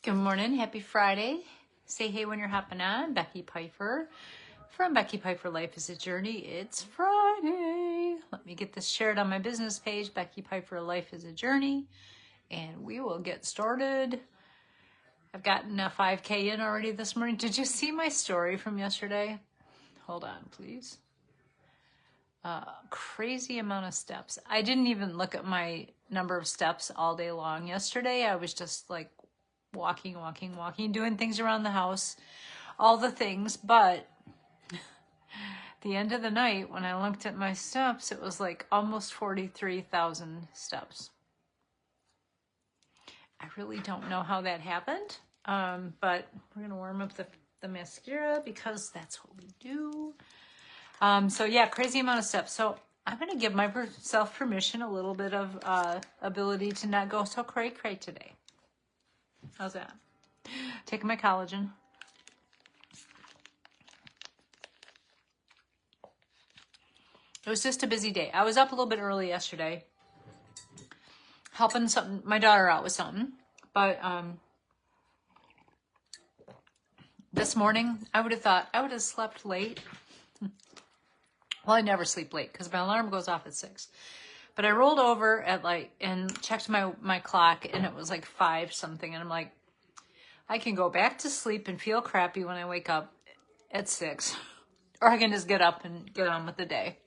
Good morning. Happy Friday. Say hey when you're hopping on. Becky Piper from Becky Piper Life is a Journey. It's Friday. Let me get this shared on my business page, Becky Piper Life is a Journey, and we will get started. I've gotten a 5K in already this morning. Did you see my story from yesterday? Hold on, please. Crazy amount of steps. I didn't even look at my number of steps all day long yesterday. I was just like walking, doing things around the house, all the things. But at the end of the night, when I looked at my steps, it was like almost 43,000 steps. I really don't know how that happened, but we're going to warm up the mascara because that's what we do. So yeah, crazy amount of steps. So I'm going to give myself permission, a little bit of ability to not go so cray today. How's that? Taking my collagen. It was just a busy day. I was up a little bit early yesterday, helping my daughter out with something. But this morning, I would have thought I would have slept late. Well, I never sleep late because my alarm goes off at 6. But I rolled over at and checked my clock, and it was like 5 something. And I'm like, I can go back to sleep and feel crappy when I wake up at 6. Or I can just get up and get on with the day.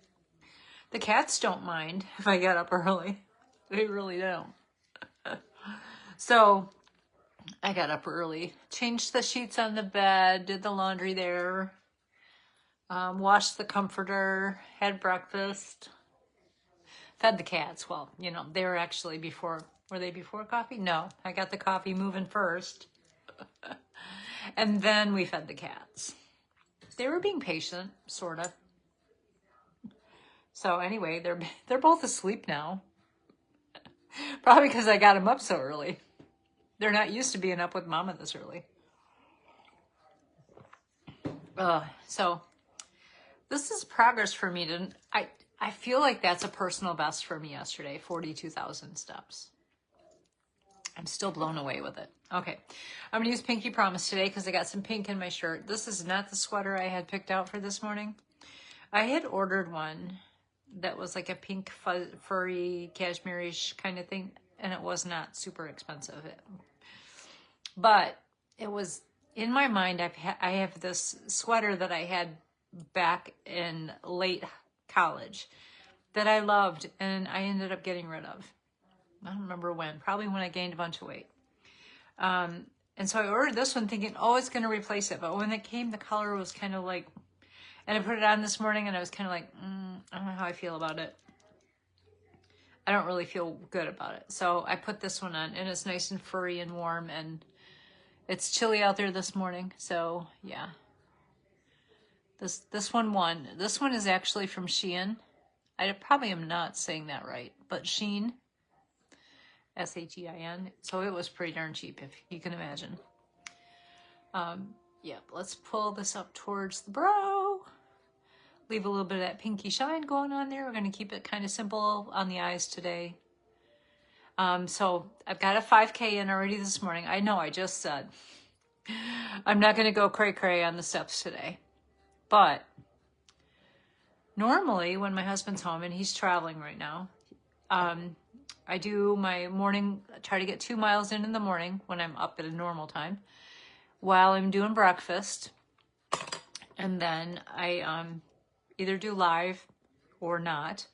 The cats don't mind if I get up early. They really don't. So I got up early, changed the sheets on the bed, did the laundry there, washed the comforter, had breakfast, fed the cats. Well, they were actually were they before coffee? No, I got the coffee moving first. And then we fed the cats. They were being patient, sort of. So anyway, they're both asleep now. Probably because I got them up so early. They're not used to being up with Mama this early. So this is progress for me. I feel like that's a personal best for me yesterday, 42,000 steps. I'm still blown away with it. Okay, I'm going to use Pinky Promise today because I got some pink in my shirt. This is not the sweater I had picked out for this morning. I had ordered one that was like a pink furry cashmere-ish kind of thing, and it was not super expensive. But it was, in my mind, I have this sweater that I had back in late college that I loved, and I ended up getting rid of. I don't remember when, probably when I gained a bunch of weight. And so I ordered this one thinking, oh, it's going to replace it. But when it came, the color was kind of like, and I put it on this morning and I was kind of like, I don't know how I feel about it. I don't really feel good about it. So I put this one on, and it's nice and furry and warm, and it's chilly out there this morning. So yeah, this one won. This one is actually from Shein. I probably am not saying that right, but Shein. Shein. So it was pretty darn cheap, if you can imagine. Yeah, let's pull this up towards the brow. Leave a little bit of that pinky shine going on there. We're going to keep it kind of simple on the eyes today. So I've got a 5K in already this morning. I know I just said I'm not going to go cray on the steps today. But normally when my husband's home, and he's traveling right now, I do my morning, try to get 2 miles in the morning when I'm up at a normal time while I'm doing breakfast. And then I either do live or not.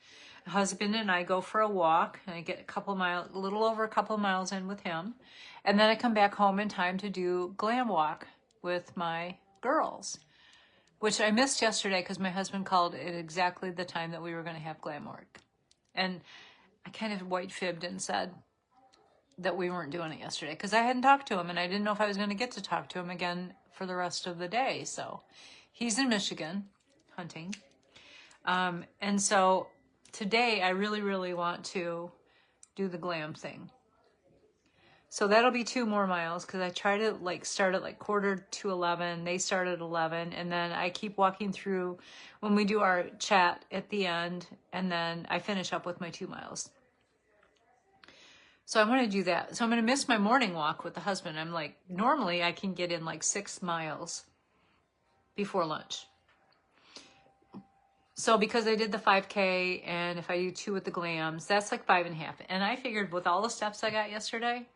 My husband and I go for a walk, and I get a little over a couple miles in with him. And then I come back home in time to do Glam Walk with my girls, which I missed yesterday because my husband called at exactly the time that we were going to have Glam Walk. And I kind of white fibbed and said that we weren't doing it yesterday because I hadn't talked to him, and I didn't know if I was going to get to talk to him again for the rest of the day. So he's in Michigan hunting. And so today I really want to do the glam thing. So that'll be 2 more miles because I try to start at 10:45. They start at 11, and then I keep walking through when we do our chat at the end, and then I finish up with my 2 miles. So I want to do that. So I'm going to miss my morning walk with the husband. I'm like, normally I can get in like 6 miles before lunch. So because I did the 5K, and if I do 2 with the Glams, that's like 5.5. And I figured with all the steps I got yesterday,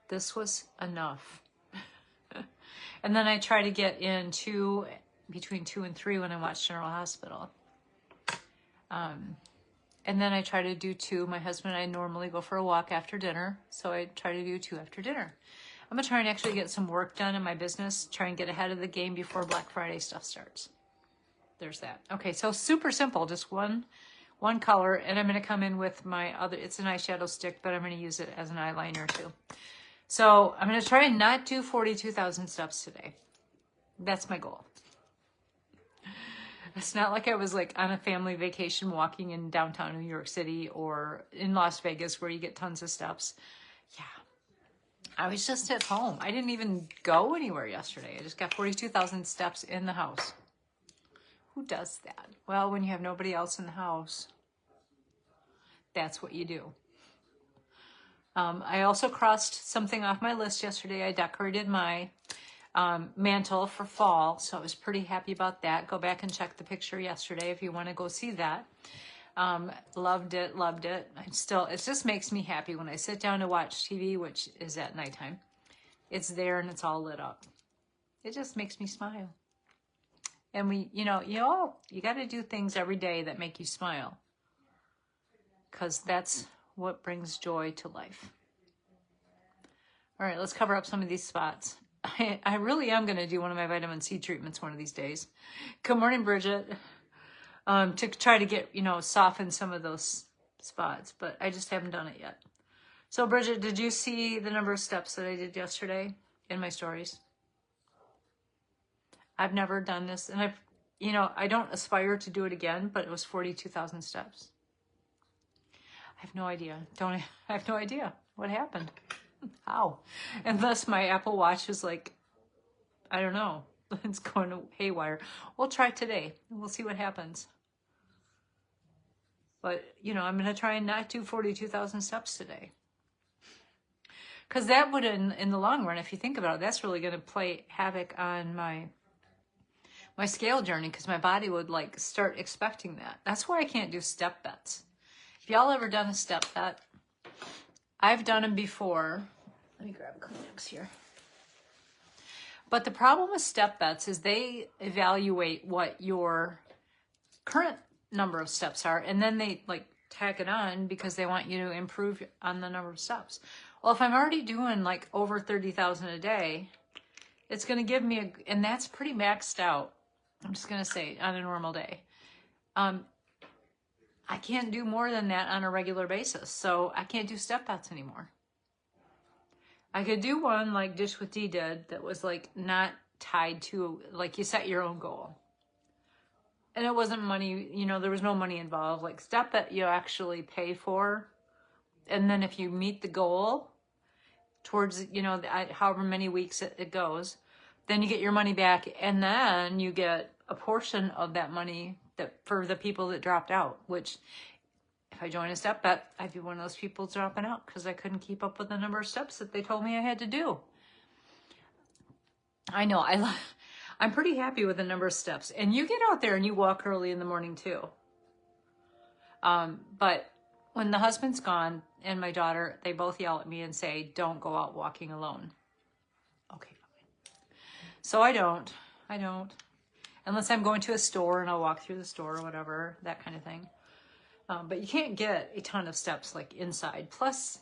this was enough. And then I try to get in between 2 and 3 when I watch General Hospital. And then I try to do 2. My husband and I normally go for a walk after dinner, so I try to do 2 after dinner. I'm going to try and actually get some work done in my business, try and get ahead of the game before Black Friday stuff starts. There's that. Okay, so super simple, just one color, and I'm going to come in with my other, it's an eyeshadow stick, but I'm going to use it as an eyeliner too. So I'm going to try and not do 42,000 steps today. That's my goal. It's not like I was like on a family vacation walking in downtown New York City or in Las Vegas where you get tons of steps. Yeah. I was just at home. I didn't even go anywhere yesterday. I just got 42,000 steps in the house. Who does that? Well, when you have nobody else in the house, that's what you do. I also crossed something off my list yesterday. I decorated my mantle for fall, so I was pretty happy about that. Go back and check the picture yesterday if you want to go see that. Loved it. It just makes me happy when I sit down to watch TV, which is at nighttime. It's there and it's all lit up. It just makes me smile. And you got to do things every day that make you smile, because that's what brings joy to life. All right, let's cover up some of these spots. I really am going to do one of my vitamin C treatments one of these days. Good morning, Bridget. To try to get, soften some of those spots, but I just haven't done it yet. So, Bridget, did you see the number of steps that I did yesterday in my stories? I've never done this, and I don't aspire to do it again, but it was 42,000 steps. I have no idea. I have no idea what happened. How? Unless my Apple Watch is like, I don't know, it's going haywire. We'll try today. We'll see what happens. But, I'm going to try and not do 42,000 steps today. Because that would, in the long run, if you think about it, that's really going to play havoc on my scale journey, because my body would start expecting that. That's why I can't do step bets. If y'all ever done a step bet, I've done them before. Let me grab a Kleenex here. But the problem with step bets is they evaluate what your current number of steps are, and then they tack it on because they want you to improve on the number of steps. Well, if I'm already doing over 30,000 a day, it's going to give me and that's pretty maxed out. I'm just going to say on a normal day. I can't do more than that on a regular basis. So I can't do step bets anymore. I could do one like Dish with D did that was not tied to, you set your own goal. And it wasn't money, there was no money involved. Step that you actually pay for. And then if you meet the goal towards, however many weeks it goes, then you get your money back. And then you get a portion of that money for the people that dropped out, which if I join a step bet, I'd be one of those people dropping out because I couldn't keep up with the number of steps that they told me I had to do. I know, I'm pretty happy with the number of steps. And you get out there and you walk early in the morning too. But when the husband's gone and my daughter, they both yell at me and say, don't go out walking alone. Okay, fine. So I don't. Unless I'm going to a store and I'll walk through the store or whatever, that kind of thing. But you can't get a ton of steps inside. Plus,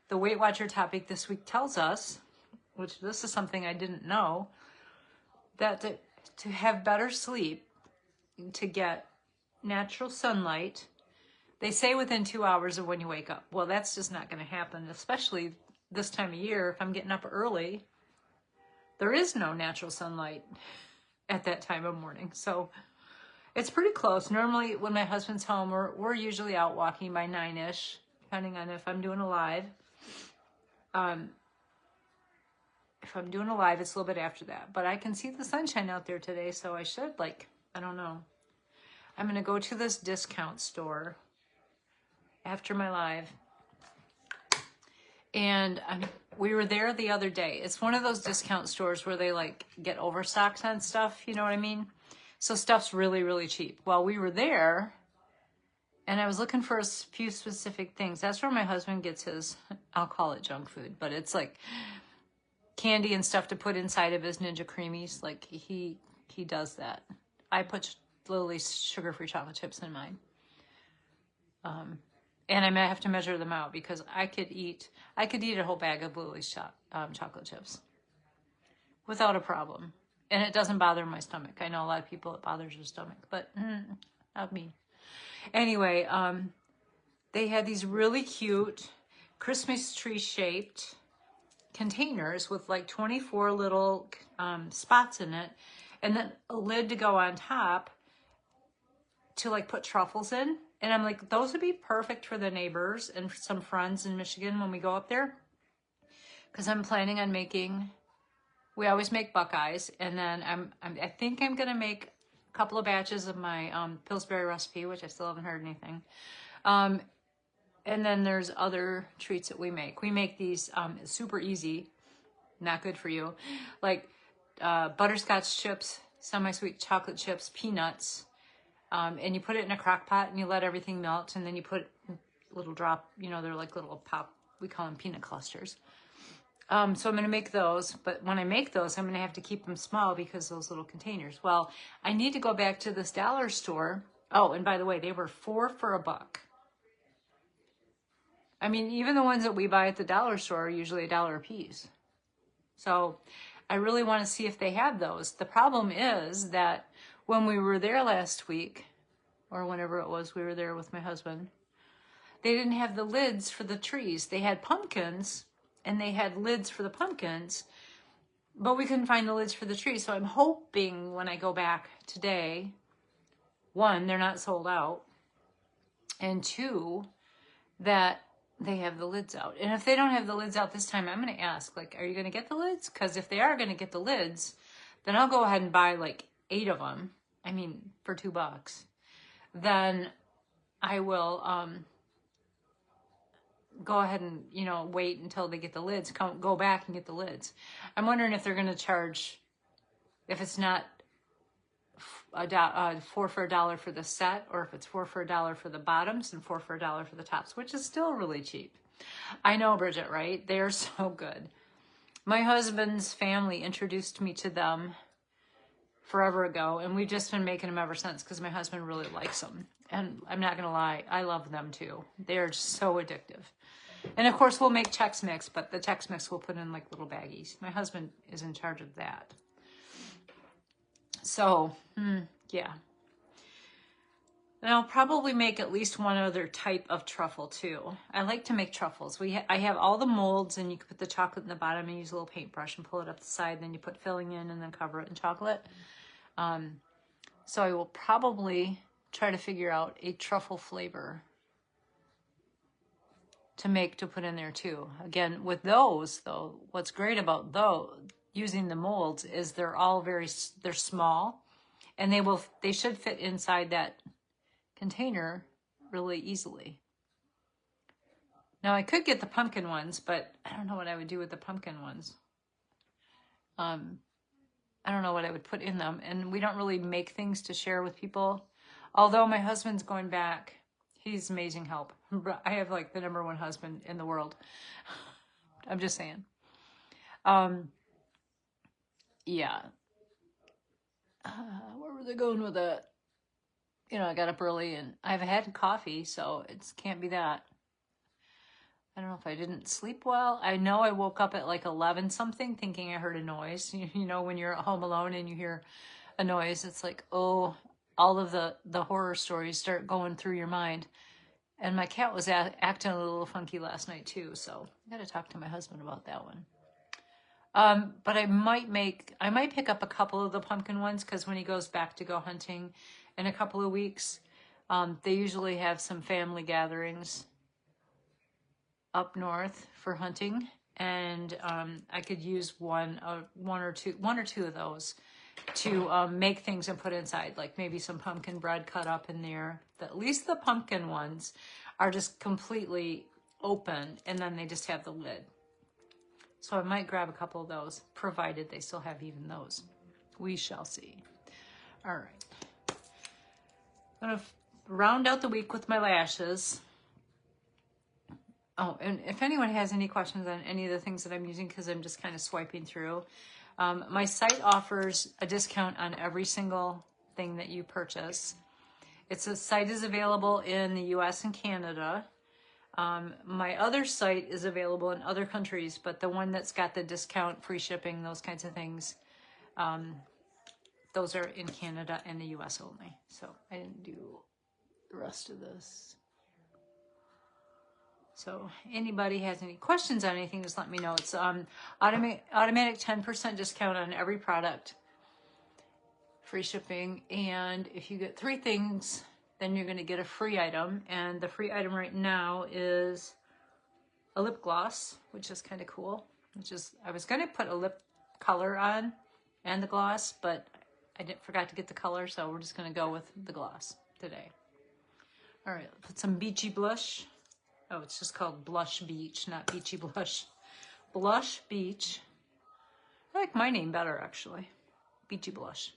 the Weight Watcher topic this week tells us, which this is something I didn't know, that to have better sleep, to get natural sunlight, they say within 2 hours of when you wake up. Well, that's just not going to happen, especially this time of year. If I'm getting up early, there is no natural sunlight at that time of morning. So it's pretty close. Normally, when my husband's home, we're usually out walking by 9-ish, depending on if I'm doing a live. If I'm doing a live, it's a little bit after that. But I can see the sunshine out there today, so I should, I don't know. I'm going to go to this discount store after my live. And we were there the other day. It's one of those discount stores where they like get overstocked on stuff. You know what I mean? So stuff's really, really cheap. Well, we were there and I was looking for a few specific things. That's where my husband gets his, I'll call it junk food, but it's like candy and stuff to put inside of his Ninja Creamies. Like he does that. I put Lily's sugar-free chocolate chips in mine. And I may have to measure them out because I could eat a whole bag of Lily's chocolate chips without a problem. And it doesn't bother my stomach. I know a lot of people it bothers their stomach, but not me. Anyway, they had these really cute Christmas tree shaped containers with like 24 little spots in it, and then a lid to go on top to like put truffles in. And I'm like, those would be perfect for the neighbors and for some friends in Michigan when we go up there. Because I'm planning on making, we always make Buckeyes. And then I think I'm going to make a couple of batches of my Pillsbury recipe, which I still haven't heard anything. And then there's other treats that we make. We make these super easy, not good for you, like butterscotch chips, semi-sweet chocolate chips, peanuts. And you put it in a crock pot and you let everything melt, and then you put a little drop, you know, they're like little pop, we call them peanut clusters. So I'm going to make those, but when I make those, I'm going to have to keep them small because those little containers. Well, I need to go back to this dollar store. Oh, and by the way, they were $4 for $1. I mean, even the ones that we buy at the dollar store are usually $1 a piece. So I really want to see if they have those. The problem is that when we were there last week, or whenever it was, we were there with my husband, they didn't have the lids for the trees. They had pumpkins, and they had lids for the pumpkins, but we couldn't find the lids for the trees. So I'm hoping when I go back today, one, they're not sold out, and two, that they have the lids out. And if they don't have the lids out this time, I'm going to ask, like, are you going to get the lids? Because if they are going to get the lids, then I'll go ahead and buy like 8 of them. I mean, for $2. Then I will go ahead and, you know, wait until they get the lids, go back and get the lids. I'm wondering if they're going to charge, if it's not $4 for $1 for the set, or if it's $4 for $1 for the bottoms and $4 for $1 for the tops, which is still really cheap. I know, Bridget, right? They are so good. My husband's family introduced me to them forever ago, and we've just been making them ever since because my husband really likes them. And I'm not going to lie, I love them too. They are just so addictive. And of course, we'll make Chex Mix, but the Chex Mix we'll put in like little baggies. My husband is in charge of that. So, yeah. And I'll probably make at least one other type of truffle too. I like to make truffles. I have all the molds, and you can put the chocolate in the bottom and use a little paintbrush and pull it up the side. Then you put filling in and then cover it in chocolate. So I will probably try to figure out a truffle flavor to put in there too. Again, with those though, what's great about those using the molds is they're small, and they should fit inside that container really easily. Now I could get the pumpkin ones, but I don't know what I would do with the pumpkin ones. I don't know what I would put in them, and we don't really make things to share with people. Although my husband's going back, he's amazing help. I have like the #1 husband in the world. I'm just saying. Yeah. Where were they going with that? You know, I got up early and I've had coffee, so it can't be that. I don't know if I didn't sleep well. I know I woke up at like 11 something thinking I heard a noise. You know, when you're at home alone and you hear a noise, it's like, oh, all of the horror stories start going through your mind. And my cat was acting a little funky last night too, so I got to talk to my husband about that one. But I might pick up a couple of the pumpkin ones, because when he goes back to go hunting in a couple of weeks, they usually have some family gatherings up north for hunting, and I could use one or two of those to make things and put inside, like maybe some pumpkin bread cut up in there. At least the pumpkin ones are just completely open, and then they just have the lid. So I might grab a couple of those, provided they still have even those. We shall see. All right. I'm going to round out the week with my lashes. Oh, and if anyone has any questions on any of the things that I'm using, because I'm just kind of swiping through, my site offers a discount on every single thing that you purchase. The site is available in the US and Canada. My other site is available in other countries, but the one that's got the discount, free shipping, those kinds of things, those are in Canada and the US only. So I didn't do the rest of this. So anybody has any questions on anything, just let me know. It's automatic 10% discount on every product, free shipping. And if you get 3 things, then you're going to get a free item. And the free item right now is a lip gloss, which is kind of cool. I was going to put a lip color on and the gloss, but I forgot to get the color, so we're just going to go with the gloss today. All right, put some Beachy blush. Oh, it's just called Blush Beach, not Beachy Blush. Blush Beach. I like my name better, actually. Beachy Blush.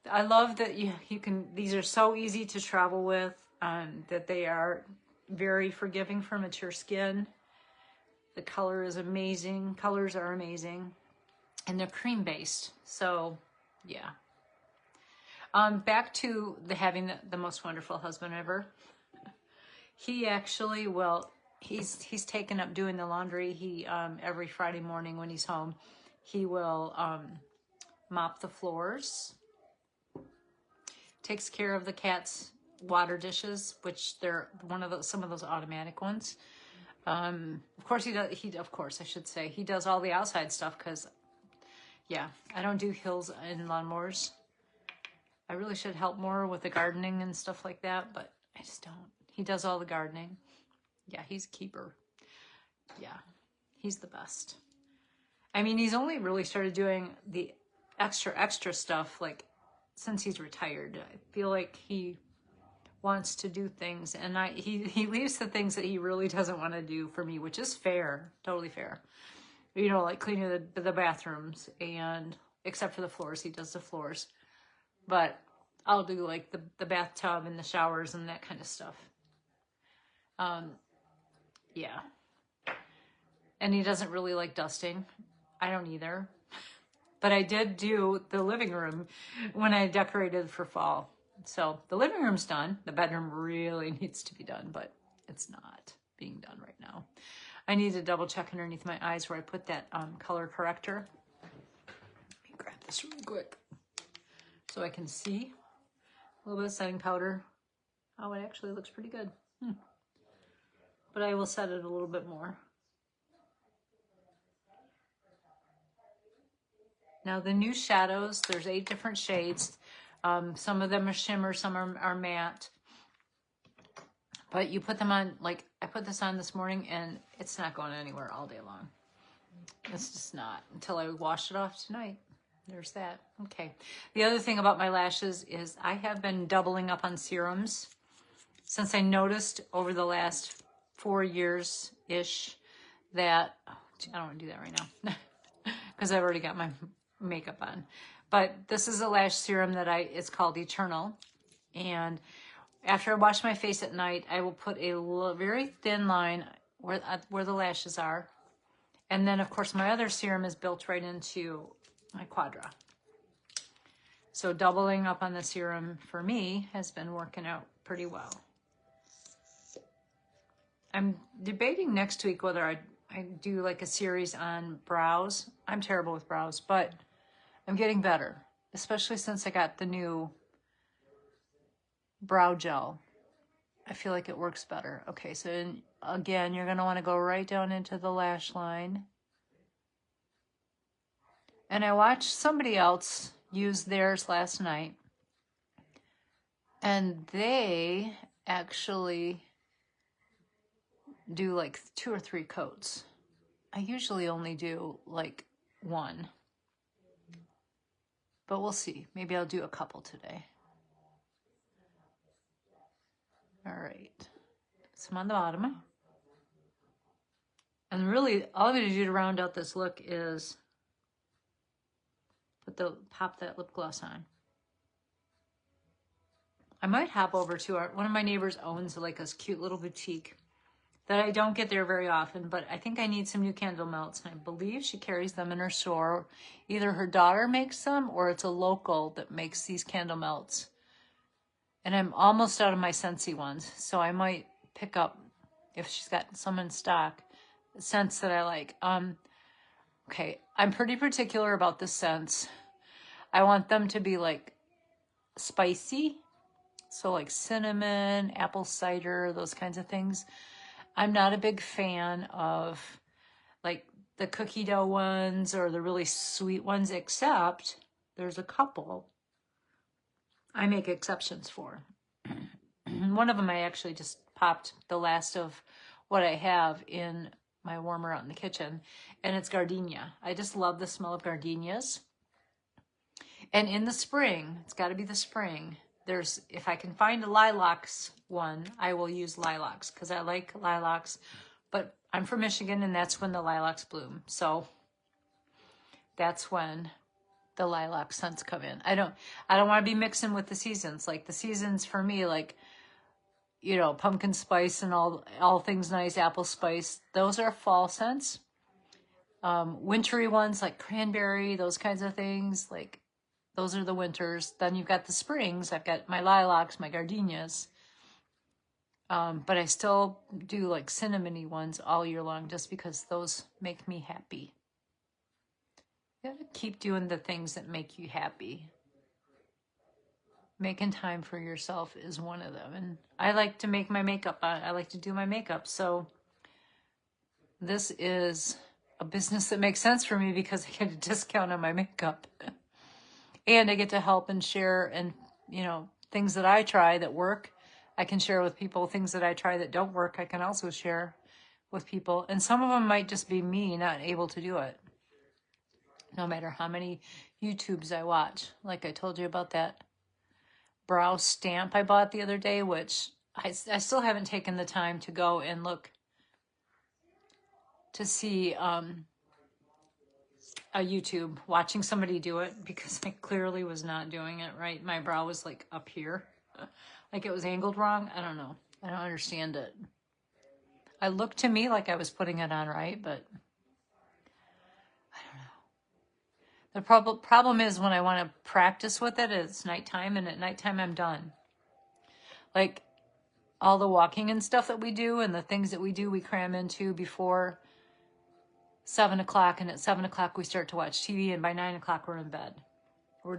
I love that you can, these are so easy to travel with, that they are very forgiving for mature skin. The color is amazing. Colors are amazing. And they're cream-based. So, yeah. Back to having the most wonderful husband ever. He actually he's taken up doing the laundry. He every Friday morning when he's home, he will mop the floors. Takes care of the cat's water dishes, which they're some of those automatic ones. Of course he does. Of course I should say he does all the outside stuff because, yeah, I don't do hills and lawnmowers. I really should help more with the gardening and stuff like that, but I just don't. He does all the gardening. Yeah, he's a keeper. Yeah, he's the best. I mean, he's only really started doing the extra stuff like since he's retired. I feel like he wants to do things, and he leaves the things that he really doesn't want to do for me, which is fair, totally fair. You know, like cleaning the bathrooms, and except for the floors, he does the floors. But I'll do like the bathtub and the showers and that kind of stuff. Yeah. And he doesn't really like dusting. I don't either. But I did do the living room when I decorated for fall. So the living room's done. The bedroom really needs to be done, but it's not being done right now. I need to double check underneath my eyes where I put that color corrector. Let me grab this really quick so I can see. A little bit of setting powder. Oh, it actually looks pretty good. But I will set it a little bit more. Now the new shadows, there's 8 different shades. Some of them are shimmer, some are matte. But you put them on, like I put this on this morning and it's not going anywhere all day long. It's just not until I wash it off tonight. There's that. Okay. The other thing about my lashes is I have been doubling up on serums since I noticed over the last 4 years-ish that, oh, I don't want to do that right now because I've already got my makeup on. But this is a lash serum that it's called Eternal. And after I wash my face at night, I will put a very thin line where the lashes are. And then, of course, my other serum is built right into my Quadra. So doubling up on the serum for me has been working out pretty well. I'm debating next week whether I do like a series on brows. I'm terrible with brows, but I'm getting better, especially since I got the new brow gel. I feel like it works better. Okay, so again, you're going to want to go right down into the lash line. And I watched somebody else use theirs last night. And they actually do like 2 or 3 coats. I usually only do like 1. But we'll see. Maybe I'll do a couple today. All right. some on the bottom. And really, all I'm going to do to round out this look is pop that lip gloss on. I might hop over to one of my neighbors owns like a cute little boutique that I don't get there very often, but I think I need some new candle melts, and I believe she carries them in her store. Either her daughter makes them or it's a local that makes these candle melts. And I'm almost out of my Scentsy ones, so I might pick up, if she's got some in stock, scents that I like. Okay, I'm pretty particular about the scents. I want them to be like spicy, so like cinnamon, apple cider, those kinds of things. I'm not a big fan of like the cookie dough ones or the really sweet ones, except there's a couple I make exceptions for. One of them I actually just popped the last of what I have in my warmer out in the kitchen, and it's gardenia. I just love the smell of gardenias. And in the spring, it's got to be the spring, if I can find a lilacs one, I will use lilacs because I like lilacs. But I'm from Michigan, and that's when the lilacs bloom. So that's when the lilac scents come in. I don't want to be mixing with the seasons. Like the seasons for me, like, you know, pumpkin spice and all things nice, apple spice, those are fall scents. Wintry ones like cranberry, those kinds of things, like those are the winters. Then you've got the springs. I've got my lilacs, my gardenias. But I still do like cinnamony ones all year long just because those make me happy. You gotta keep doing the things that make you happy. Making time for yourself is one of them. And I like to make my makeup. I like to do my makeup. So this is a business that makes sense for me because I get a discount on my makeup. And I get to help and share, and, you know, things that I try that work, I can share with people. Things that I try that don't work, I can also share with people. And some of them might just be me not able to do it. No matter how many YouTubes I watch. Like I told you about that brow stamp I bought the other day, which I still haven't taken the time to go and look to see a YouTube, watching somebody do it, because I clearly was not doing it right. My brow was like up here, like it was angled wrong. I don't know. I don't understand it. I looked to me like I was putting it on right, but I don't know. The problem is when I want to practice with it, it's nighttime, and at nighttime I'm done. Like all the walking and stuff that we do and the things that we do, we cram into before 7 o'clock, and at 7 o'clock we start to watch TV, and by 9 o'clock we're in bed. We're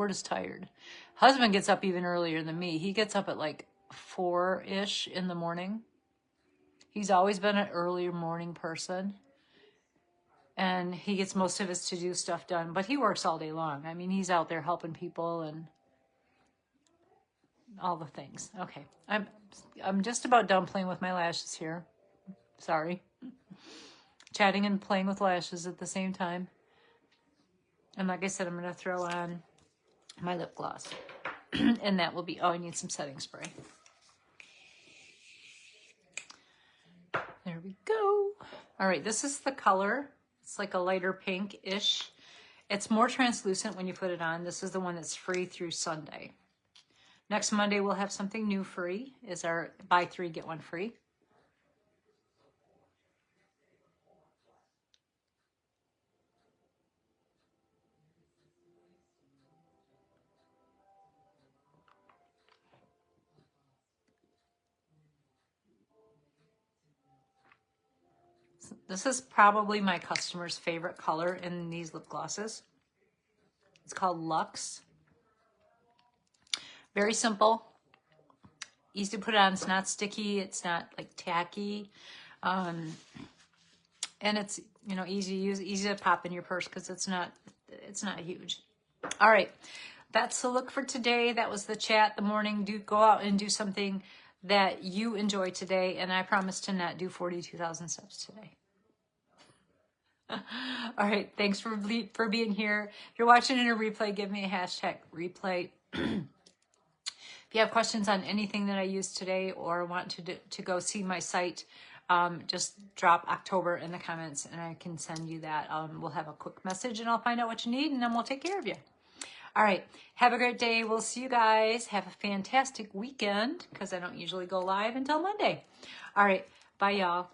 just tired. Husband gets up even earlier than me. He gets up at like 4-ish in the morning. He's always been an earlier morning person, and he gets most of his to-do stuff done, but he works all day long. I mean, he's out there helping people and all the things. Okay, I'm just about done playing with my lashes here. Sorry. Chatting and playing with lashes at the same time. And like I said, I'm going to throw on my lip gloss. And that will be, I need some setting spray. There we go. All right, this is the color. It's like a lighter pink-ish. It's more translucent when you put it on. This is the one that's free through Sunday. Next Monday, we'll have something new free. Is our buy 3, get 1 free. This is probably my customer's favorite color in these lip glosses. It's called Luxe. Very simple. Easy to put on. It's not sticky. It's not like tacky. And it's, you know, easy to use, easy to pop in your purse because it's not huge. All right. That's the look for today. That was the chat, the morning. Go out and do something that you enjoy today. And I promise to not do 42,000 steps today. All right. Thanks for being here. If you're watching in a replay, give me a hashtag replay. If you have questions on anything that I used today or want to go see my site, just drop October in the comments and I can send you that. We'll have a quick message and I'll find out what you need and then we'll take care of you. All right. Have a great day. We'll see you guys. Have a fantastic weekend because I don't usually go live until Monday. All right. Bye, y'all.